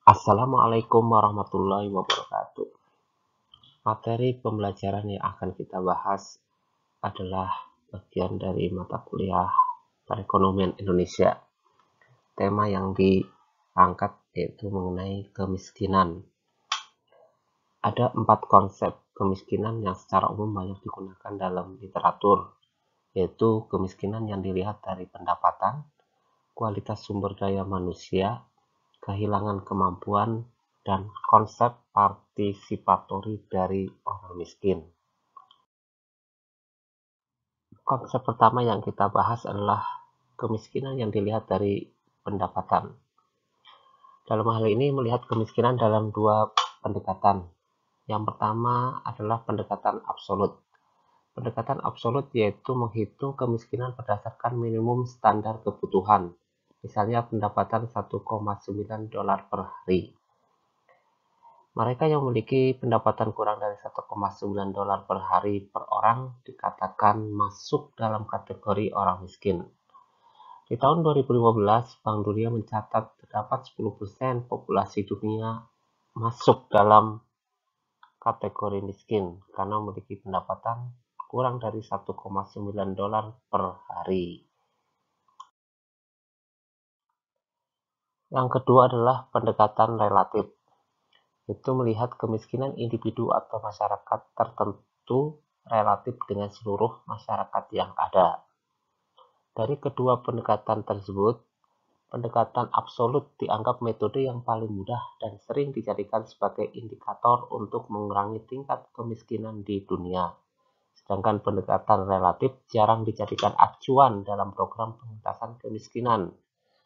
Assalamualaikum warahmatullahi wabarakatuh. Materi pembelajaran yang akan kita bahas adalah bagian dari mata kuliah perekonomian Indonesia. Tema yang diangkat yaitu mengenai kemiskinan. Ada 4 konsep kemiskinan yang secara umum banyak digunakan dalam literatur, yaitu kemiskinan yang dilihat dari pendapatan, kualitas sumber daya manusia, kehilangan kemampuan, dan konsep partisipatori dari orang miskin. Konsep pertama yang kita bahas adalah kemiskinan yang dilihat dari pendapatan. Dalam hal ini melihat kemiskinan dalam dua pendekatan. Yang pertama adalah pendekatan absolut. Pendekatan absolut yaitu menghitung kemiskinan berdasarkan minimum standar kebutuhan. Misalnya pendapatan 1,9 dolar per hari. Mereka yang memiliki pendapatan kurang dari 1,9 dolar per hari per orang dikatakan masuk dalam kategori orang miskin. Di tahun 2015, Bank Dunia mencatat terdapat 10% populasi dunia masuk dalam kategori miskin karena memiliki pendapatan kurang dari 1,9 dolar per hari. Yang kedua adalah pendekatan relatif. Itu melihat kemiskinan individu atau masyarakat tertentu relatif dengan seluruh masyarakat yang ada. Dari kedua pendekatan tersebut, pendekatan absolut dianggap metode yang paling mudah dan sering dijadikan sebagai indikator untuk mengurangi tingkat kemiskinan di dunia. Sedangkan pendekatan relatif jarang dijadikan acuan dalam program pengentasan kemiskinan,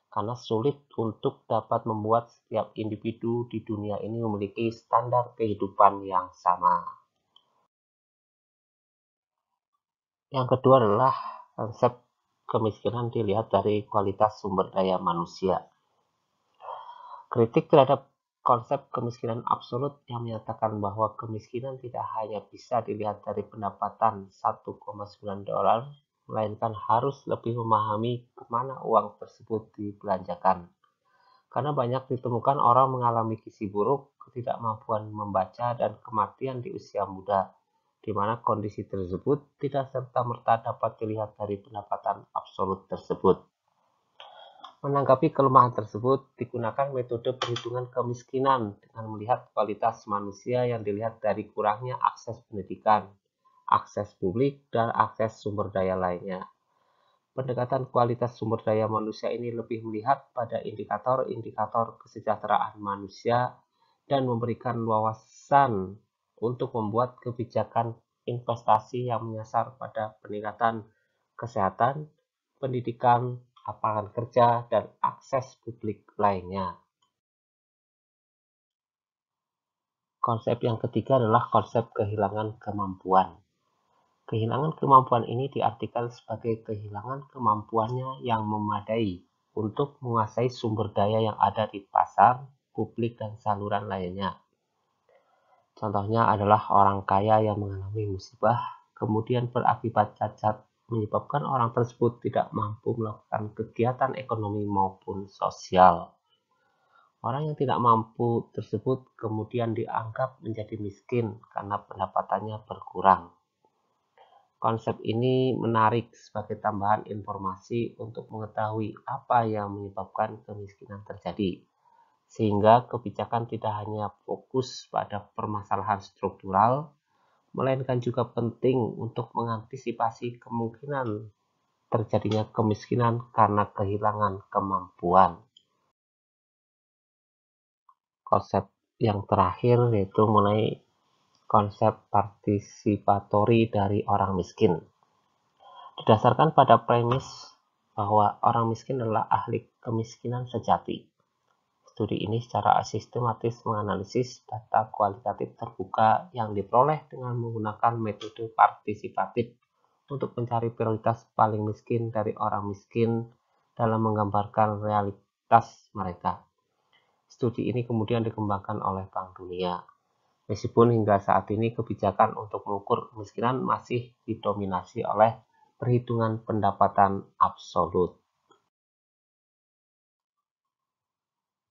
karena sulit untuk dapat membuat setiap individu di dunia ini memiliki standar kehidupan yang sama. Yang kedua adalah konsep kemiskinan dilihat dari kualitas sumber daya manusia. Kritik terhadap konsep kemiskinan absolut yang menyatakan bahwa kemiskinan tidak hanya bisa dilihat dari pendapatan 1,9 dolar, melainkan harus lebih memahami kemana uang tersebut dibelanjakan. Karena banyak ditemukan orang mengalami gizi buruk, ketidakmampuan membaca, dan kematian di usia muda, di mana kondisi tersebut tidak serta-merta dapat dilihat dari pendapatan absolut tersebut. Menanggapi kelemahan tersebut, digunakan metode perhitungan kemiskinan dengan melihat kualitas manusia yang dilihat dari kurangnya akses pendidikan, akses publik, dan akses sumber daya lainnya. Pendekatan kualitas sumber daya manusia ini lebih melihat pada indikator-indikator kesejahteraan manusia dan memberikan wawasan untuk membuat kebijakan investasi yang menyasar pada peningkatan kesehatan, pendidikan, lapangan kerja, dan akses publik lainnya. Konsep yang ketiga adalah konsep kehilangan kemampuan. Kehilangan kemampuan ini diartikan sebagai kehilangan kemampuannya yang memadai untuk menguasai sumber daya yang ada di pasar, publik, dan saluran lainnya. Contohnya adalah orang kaya yang mengalami musibah, kemudian berakibat cacat, menyebabkan orang tersebut tidak mampu melakukan kegiatan ekonomi maupun sosial. Orang yang tidak mampu tersebut kemudian dianggap menjadi miskin karena pendapatannya berkurang. Konsep ini menarik sebagai tambahan informasi untuk mengetahui apa yang menyebabkan kemiskinan terjadi, sehingga kebijakan tidak hanya fokus pada permasalahan struktural, melainkan juga penting untuk mengantisipasi kemungkinan terjadinya kemiskinan karena kehilangan kemampuan. Konsep yang terakhir yaitu mengenai konsep partisipatori dari orang miskin. Didasarkan pada premis bahwa orang miskin adalah ahli kemiskinan sejati. Studi ini secara sistematis menganalisis data kualitatif terbuka yang diperoleh dengan menggunakan metode partisipatif untuk mencari prioritas paling miskin dari orang miskin dalam menggambarkan realitas mereka. Studi ini kemudian dikembangkan oleh Bank Dunia. Meskipun hingga saat ini kebijakan untuk mengukur kemiskinan masih didominasi oleh perhitungan pendapatan absolut.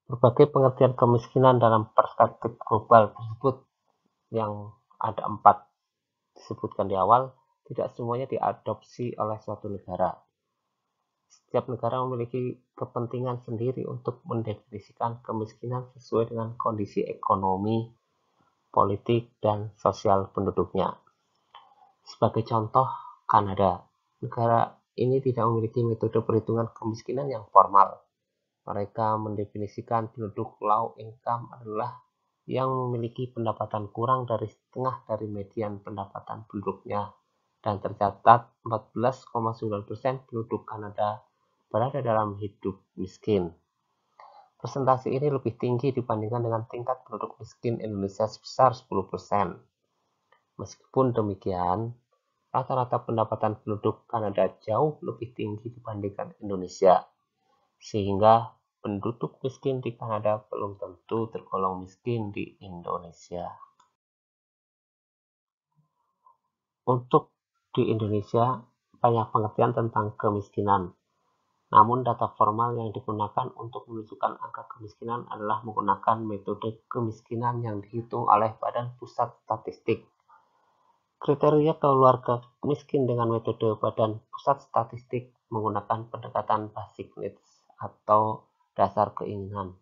Berbagai pengertian kemiskinan dalam perspektif global tersebut yang ada 4 disebutkan di awal, tidak semuanya diadopsi oleh suatu negara. Setiap negara memiliki kepentingan sendiri untuk mendefinisikan kemiskinan sesuai dengan kondisi ekonomi, politik, dan sosial penduduknya. Sebagai contoh, Kanada. Negara ini tidak memiliki metode perhitungan kemiskinan yang formal. Mereka mendefinisikan penduduk low income adalah yang memiliki pendapatan kurang dari setengah dari median pendapatan penduduknya, dan tercatat 14,9% penduduk Kanada berada dalam hidup miskin. Persentase ini lebih tinggi dibandingkan dengan tingkat penduduk miskin Indonesia sebesar 10%. Meskipun demikian, rata-rata pendapatan penduduk Kanada jauh lebih tinggi dibandingkan Indonesia, sehingga penduduk miskin di Kanada belum tentu tergolong miskin di Indonesia. Untuk di Indonesia, banyak pengertian tentang kemiskinan. Namun data formal yang digunakan untuk menunjukkan angka kemiskinan adalah menggunakan metode kemiskinan yang dihitung oleh Badan Pusat Statistik. Kriteria keluarga miskin dengan metode Badan Pusat Statistik menggunakan pendekatan basic needs atau dasar keinginan.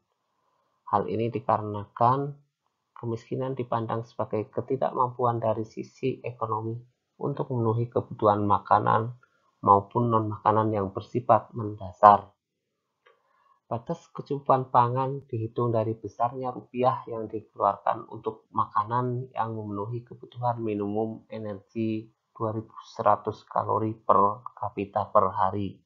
Hal ini dikarenakan kemiskinan dipandang sebagai ketidakmampuan dari sisi ekonomi untuk memenuhi kebutuhan makanan maupun non-makanan yang bersifat mendasar. Batas kecukupan pangan dihitung dari besarnya rupiah yang dikeluarkan untuk makanan yang memenuhi kebutuhan minimum energi 2.100 kalori per kapita per hari.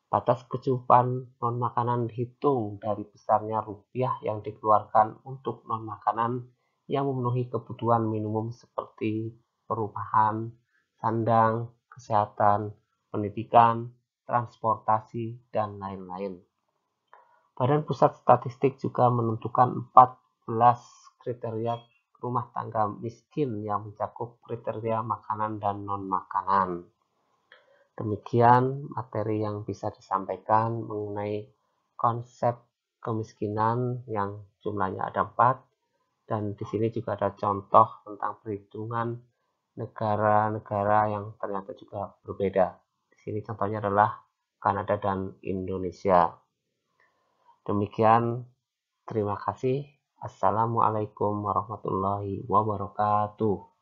Batas kecukupan non-makanan dihitung dari besarnya rupiah yang dikeluarkan untuk non-makanan yang memenuhi kebutuhan minimum seperti perumahan, sandang, kesehatan, pendidikan, transportasi, dan lain-lain. Badan Pusat Statistik juga menentukan 14 kriteria rumah tangga miskin yang mencakup kriteria makanan dan non-makanan. Demikian materi yang bisa disampaikan mengenai konsep kemiskinan yang jumlahnya ada 4, dan di sini juga ada contoh tentang perhitungan negara-negara yang ternyata juga berbeda. Di sini contohnya adalah Kanada dan Indonesia. Demikian, terima kasih. Assalamualaikum warahmatullahi wabarakatuh.